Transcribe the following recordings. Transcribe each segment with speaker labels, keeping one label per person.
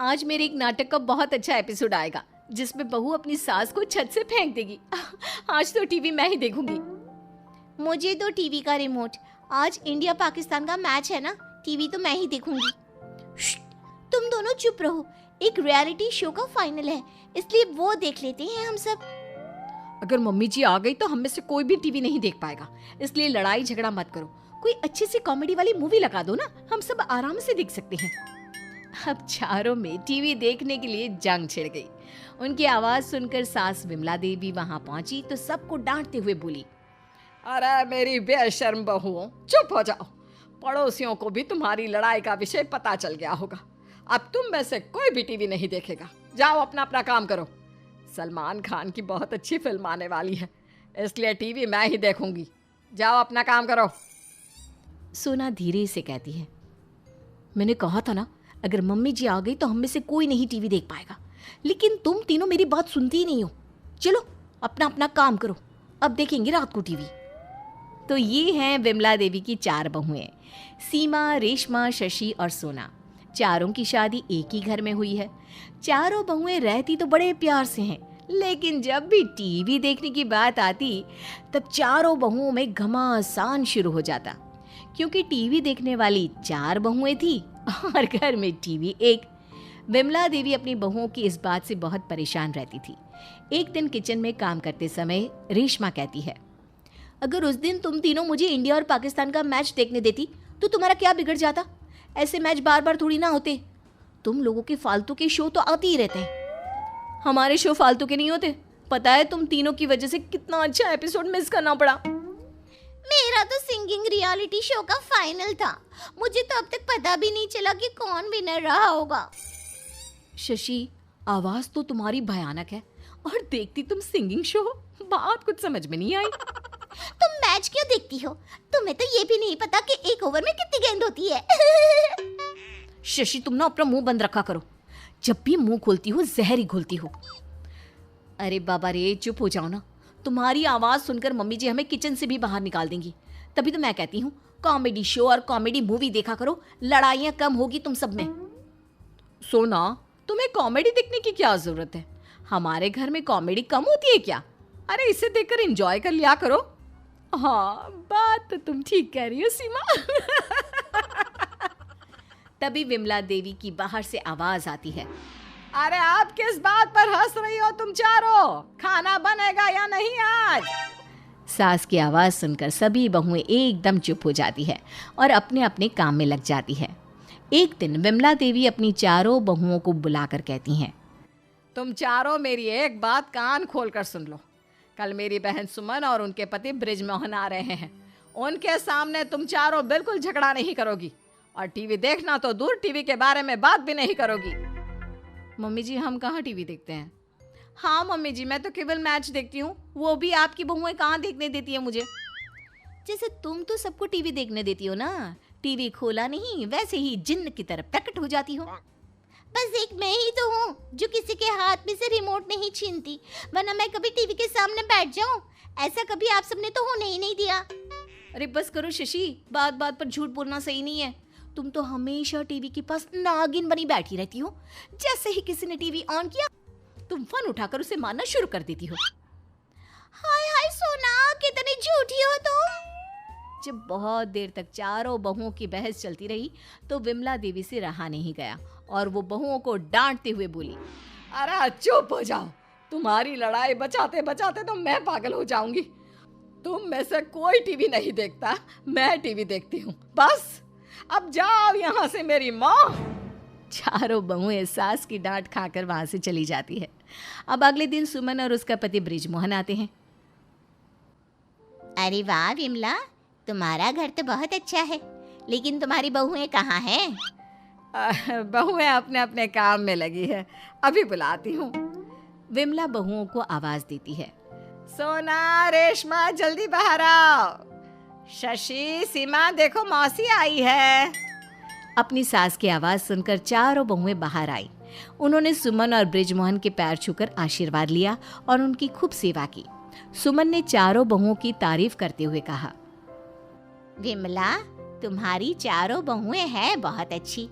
Speaker 1: आज मेरे एक नाटक का बहुत अच्छा एपिसोड आएगा जिसमें बहू अपनी सास को छत से फेंक देगी। आज तो टीवी मैं ही देखूंगी।
Speaker 2: मुझे तो टीवी का रिमोट। आज इंडिया पाकिस्तान का मैच है ना, टीवी तो मैं ही देखूंगी। तुम दोनों चुप रहो, एक रियलिटी शो का फाइनल है इसलिए वो देख लेते हैं हम सब।
Speaker 1: अगर मम्मी जी आ गई तो हम में से कोई भी टीवी नहीं देख पाएगा, इसलिए लड़ाई झगड़ा मत करो। कोई अच्छी सी कॉमेडी वाली मूवी लगा दो ना, हम सब आराम से देख सकते हैं। अब चारों में टीवी देखने के लिए जंग छिड़ गई। उनकी आवाज सुनकर सास विमला देवी वहां पहुंची तो सबको डांटते हुए बोली,
Speaker 3: अरे मेरी बेशर्म बहुओं, चुप हो जाओ। पड़ोसियों को भी तुम्हारी लड़ाई का विषय पता चल गया होगा। अब तुम में से कोई भी टीवी नहीं देखेगा। जाओ अपना अपना काम करो। सलमान खान की बहुत अच्छी फिल्म आने वाली है, इसलिए टीवी मैं ही देखूंगी। जाओ अपना काम करो।
Speaker 1: सोना धीरे से कहती है, मैंने कहा था ना, अगर मम्मी जी आ गई तो हम में से कोई नहीं टीवी देख पाएगा, लेकिन तुम तीनों मेरी बात सुनती ही नहीं हो। चलो अपना अपना काम करो, अब देखेंगे रात को टीवी। तो ये हैं विमला देवी की 4 बहुएं, सीमा, रेशमा, शशि और सोना। चारों की शादी एक ही घर में हुई है। चारों बहुएं रहती तो बड़े प्यार से हैं, लेकिन जब भी टीवी देखने की बात आती तब चारों बहुओं में घमासान शुरू हो जाता, क्योंकि टीवी देखने वाली 4 बहुएं थी और घर में टीवी एक। विमला देवी अपनी बहुओं की इस बात से बहुत परेशान रहती थी। एक दिन किचन में काम करते समय रेशमा कहती है, अगर उस दिन तुम तीनों मुझे इंडिया और पाकिस्तान का मैच देखने देती तो तुम्हारा क्या बिगड़ जाता? ऐसे मैच बार बार थोड़ी ना होते। तुम लोगों के फालतू के शो तो आते ही रहते हैं। हमारे शो फालतू के नहीं होते। पता है तुम तीनों की वजह से कितना अच्छा एपिसोड मिस करना पड़ा।
Speaker 2: मेरा तो सिंगिंग रियलिटी शो का फाइनल था, मुझे तो अब तक पता भी नहीं चला कि कौन विनर रहा होगा।
Speaker 1: शशि, आवाज तो तुम्हारी भयानक है और देखती तुम सिंगिंग शो। बात कुछ समझ में नहीं आई।
Speaker 2: तुम मैच क्यों देखती हो? तुम्हें तो ये भी नहीं पता कि एक ओवर में कितनी गेंद होती है।
Speaker 1: शशि, तुम ना अपना मुंह बंद रखा करो। जब भी मुंह खोलती हो जहर ही घोलती हो। अरे बाबा रे, चुप हो जाओ ना। तुम्हारी आवाज सुनकर मम्मी जी हमें किचन से भी बाहर निकाल देंगी। तभी तो मैं कहती हूँ कॉमेडी शो और कॉमेडी मूवी देखा करो, लड़ाइयाँ कम होगी तुम सब में। सोना, तुम्हें कॉमेडी देखने की क्या जरूरत है? हमारे घर में कॉमेडी कम होती है क्या? अरे इसे देखकर एंजॉय कर लिया करो। हाँ, बात तो तुम ठीक कह रही हो सीमा। तभी विमला देवी की बाहर से आवाज आती है,
Speaker 3: अरे आप किस बात पर हंस रही हो तुम चारों? खाना बनेगा या नहीं आज?
Speaker 1: सास की आवाज सुनकर सभी बहुएं एकदम चुप हो जाती है और अपने अपने काम में लग जाती है। एक दिन विमला देवी अपनी चारों बहुओं को बुलाकर कहती हैं,
Speaker 3: तुम चारों मेरी एक बात कान खोलकर सुन लो। कल मेरी बहन सुमन और उनके पति बृजमोहन आ रहे हैं। उनके सामने तुम चारों बिल्कुल झगड़ा नहीं करोगी और टीवी देखना तो दूर, टीवी के बारे में बात भी नहीं करोगी।
Speaker 1: मम्मी जी, हम कहाँ टीवी देखते हैं?
Speaker 3: हाँ मम्मी जी, मैं तो केवल मैच देखती हूँ, वो भी आपकी बहुएं कहाँ देखने देती है मुझे।
Speaker 1: जैसे तुम तो सबको टीवी देखने देती हो ना, टीवी खोला नहीं वैसे ही जिन्न की तरह प्रकट हो जाती हो।
Speaker 2: बस एक मैं ही तो हूँ जो किसी के हाथ में से रिमोट नहीं छीनती, वरना मैं कभी टीवी के सामने बैठ जाऊँ। ऐसा कभी आप सबने तो होने ही नहीं दिया।
Speaker 1: अरे बस करो शशि, बात बात पर झूठ बोलना सही नहीं है। तुम तो हमेशा टीवी के पास नागिन बनी बैठी रहती हो। जैसे ही किसी ने टीवी ऑन किया तुम फोन उठाकर उसे मारना शुरू कर देती हो।
Speaker 2: हाय हाय सोना, कितनी झूठी हो तुम।
Speaker 1: जब बहुत देर तक चारों बहुओं की बहस चलती रही तो विमला देवी से रहा नहीं गया और वो बहुओं को डांटते हुए बोली,
Speaker 3: अरे चुप हो जाओ। तुम्हारी लड़ाई बचाते बचाते तो मैं पागल हो जाऊंगी। तुम में से कोई टीवी नहीं देखता, मैं टीवी देखती हूँ। बस अब जाओ यहाँ से मेरी माँ।
Speaker 1: चारों बहुएं सास की डांट खाकर वहां से चली जाती है। अब अगले दिन सुमन और उसका पति बृजमोहन आते हैं।
Speaker 2: अरे वाह विमला, तुम्हारा घर तो बहुत अच्छा है, लेकिन तुम्हारी बहुएं कहाँ हैं?
Speaker 3: बहुएं अपने अपने काम में लगी है, अभी बुलाती हूँ।
Speaker 1: विमला बहुओं को आवाज देती है,
Speaker 3: सोना, रेशमा, जल्दी बाहर आओ। शशि, सीमा, देखो मौसी आई है।
Speaker 1: अपनी सास की आवाज सुनकर चारों बहुएं बाहर आई। उन्होंने सुमन और बृजमोहन के पैर छूकर आशीर्वाद लिया और उनकी खूब सेवा की। सुमन ने चारों बहुओं की तारीफ करते हुए कहा,
Speaker 2: विमला, तुम्हारी चारों बहुएं हैं बहुत अच्छी।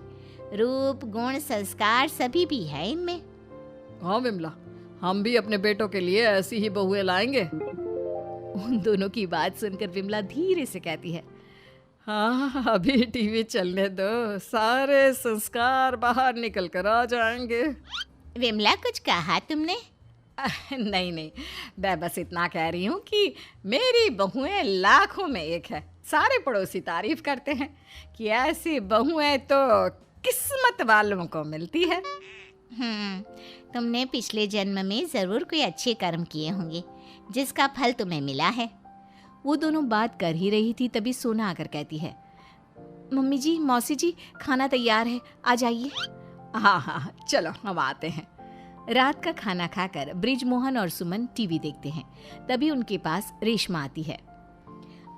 Speaker 2: रूप गुण संस्कार सभी भी है इनमें।
Speaker 3: हाँ विमला, हम भी अपने बेटों के लिए ऐसी ही बहुएं लाएंगे।
Speaker 1: उन दोनों की बात सुनकर विमला धीरे से कहती है,
Speaker 3: हाँ अभी टीवी चलने दो, सारे संस्कार बाहर निकल कर आ जाएंगे।
Speaker 2: विमला कुछ कहा तुमने?
Speaker 3: नहीं नहीं, मैं बस इतना कह रही हूँ कि मेरी बहुएं लाखों में एक है। सारे पड़ोसी तारीफ करते हैं कि ऐसी बहुएं तो किस्मत वालों को मिलती है।
Speaker 2: तुमने पिछले जन्म में जरूर कोई अच्छे कर्म किए होंगे जिसका फल तुम्हें मिला है।
Speaker 1: वो दोनों बात कर ही रही थी तभी सोना आकर कहती है, मम्मी जी, मौसी जी, खाना तैयार है, आ जाइए।
Speaker 3: हाँ हाँ चलो हम आते हैं।
Speaker 1: रात का खाना खाकर ब्रिजमोहन और सुमन टीवी देखते हैं। तभी उनके पास रेशमा आती है।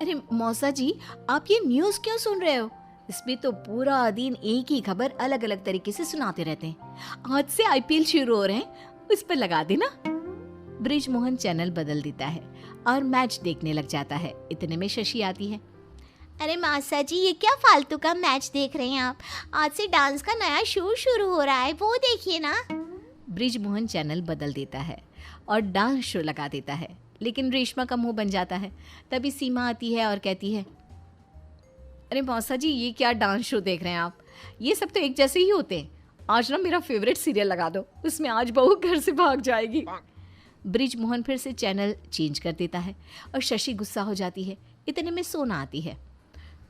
Speaker 1: अरे मौसा जी, आप ये न्यूज़ क्यों सुन रहे हो? इसमें तो पूरा दिन एक ही खबर अलग अलग तरीके से सुनाते रहते हैं। आज से आईपीएल शुरू हो रहे हैं, उस पर लगा देना। ब्रिजमोहन चैनल बदल देता है और मैच देखने लग जाता है। इतने में शशि आती है।
Speaker 2: अरे मासा जी, ये क्या फालतू का मैच देख रहे हैं आप? आज से डांस का नया शो शुरू हो रहा है, वो देखिए ना।
Speaker 1: ब्रिजमोहन चैनल बदल देता है और डांस शो लगा देता है, लेकिन रेशमा का मुंह बन जाता है। तभी सीमा आती है और कहती है, अरे मौसा जी, ये क्या डांस शो देख रहे हैं आप? ये सब तो एक जैसे ही होते हैं। आज ना मेरा फेवरेट सीरियल लगा दो, उसमें आज बहू घर से भाग जाएगी। ब्रिजमोहन फिर से चैनल चेंज कर देता है और शशि गुस्सा हो जाती है। इतने में सोना आती है।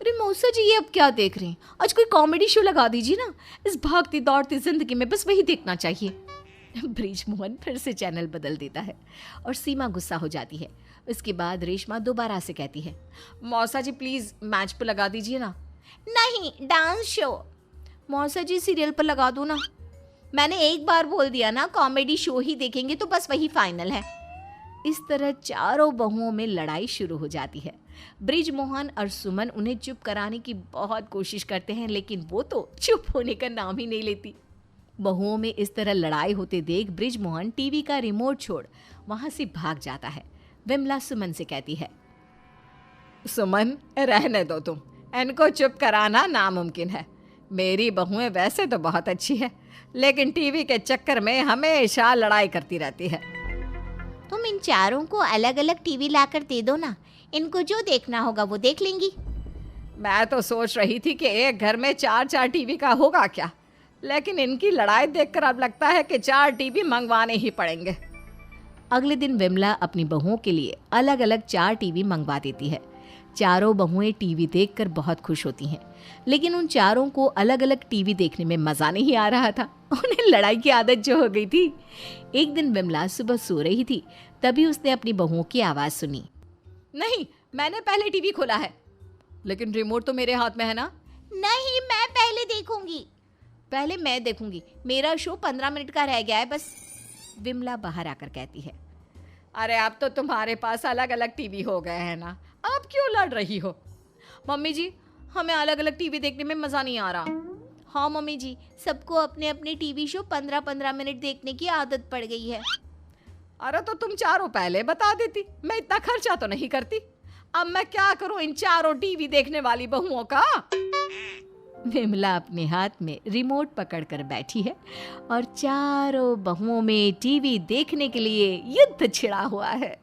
Speaker 1: अरे मौसा जी, ये अब क्या देख रहे हैं? आज कोई कॉमेडी शो लगा दीजिए ना, इस भागती दौड़ती जिंदगी में बस वही देखना चाहिए। ब्रिजमोहन फिर से चैनल बदल देता है और सीमा गुस्सा हो जाती है। उसके बाद रेशमा दोबारा से कहती है, मौसा जी प्लीज मैच पर लगा दीजिए ना।
Speaker 2: नहीं, डांस शो।
Speaker 1: मौसा जी सीरियल पर लगा दो ना।
Speaker 2: मैंने एक बार बोल दिया ना, कॉमेडी शो ही देखेंगे तो बस वही फाइनल है।
Speaker 1: इस तरह चारों बहुओं में लड़ाई शुरू हो जाती है। ब्रिजमोहन और सुमन उन्हें चुप कराने की बहुत कोशिश करते हैं, लेकिन वो तो चुप होने का नाम ही नहीं लेती। बहुओं में इस तरह लड़ाई होते देख ब्रिजमोहन टीवी का रिमोट छोड़ वहां से भाग जाता है। विमला सुमन से कहती है,
Speaker 3: सुमन रहने दो तुम, इनको चुप कराना नामुमकिन है। मेरी बहुएं वैसे तो बहुत अच्छी है, लेकिन टीवी के चक्कर में हमेशा लड़ाई करती रहती है।
Speaker 2: तुम इन चारों को अलग अलग टीवी लाकर दे दो ना, इनको जो देखना होगा वो देख लेंगी।
Speaker 3: मैं तो सोच रही थी कि एक घर में 4-4 टीवी का होगा क्या, लेकिन इनकी लड़ाई देखकर अब लगता है कि 4 टीवी मंगवाने ही पड़ेंगे।
Speaker 1: अगले दिन विमला अपनी बहुओं के लिए अलग अलग 4 टीवी मंगवा देती है। चारों बहुएं टीवी देखकर बहुत खुश होती हैं, लेकिन उन चारों को अलग अलग टीवी देखने में मज़ा नहीं आ रहा था। उन्हें लड़ाई की आदत जो हो गई थी। एक दिन विमला सुबह सो रही थी, तभी उसने अपनी बहुओं की आवाज़ सुनी।
Speaker 3: नहीं, मैंने पहले टीवी खोला है, लेकिन रिमोट तो मेरे हाथ में है ना।
Speaker 2: नहीं, मैं पहले देखूंगी।
Speaker 1: पहले मैं देखूंगी, मेरा शो 15 मिनट का रह गया है बस। विमला बाहर आकर कहती है,
Speaker 3: अरे अब तो तुम्हारे पास अलग अलग टीवी हो गए हैं ना, आप क्यों लड़ रही हो?
Speaker 1: मम्मी जी, हमें अलग अलग टीवी देखने में मज़ा नहीं आ रहा।
Speaker 2: हाँ मम्मी जी, सबको अपने अपने टीवी शो 15-15 मिनट देखने की आदत पड़ गई है।
Speaker 3: अरे तो तुम चारों पहले बता देती, मैं इतना खर्चा तो नहीं करती। अब मैं क्या करूं इन चारों टीवी देखने वाली बहुओं का?
Speaker 1: विमला अपने हाथ में रिमोट पकड़कर बैठी है और चारों बहुओं में टीवी देखने के लिए युद्ध छिड़ा हुआ है।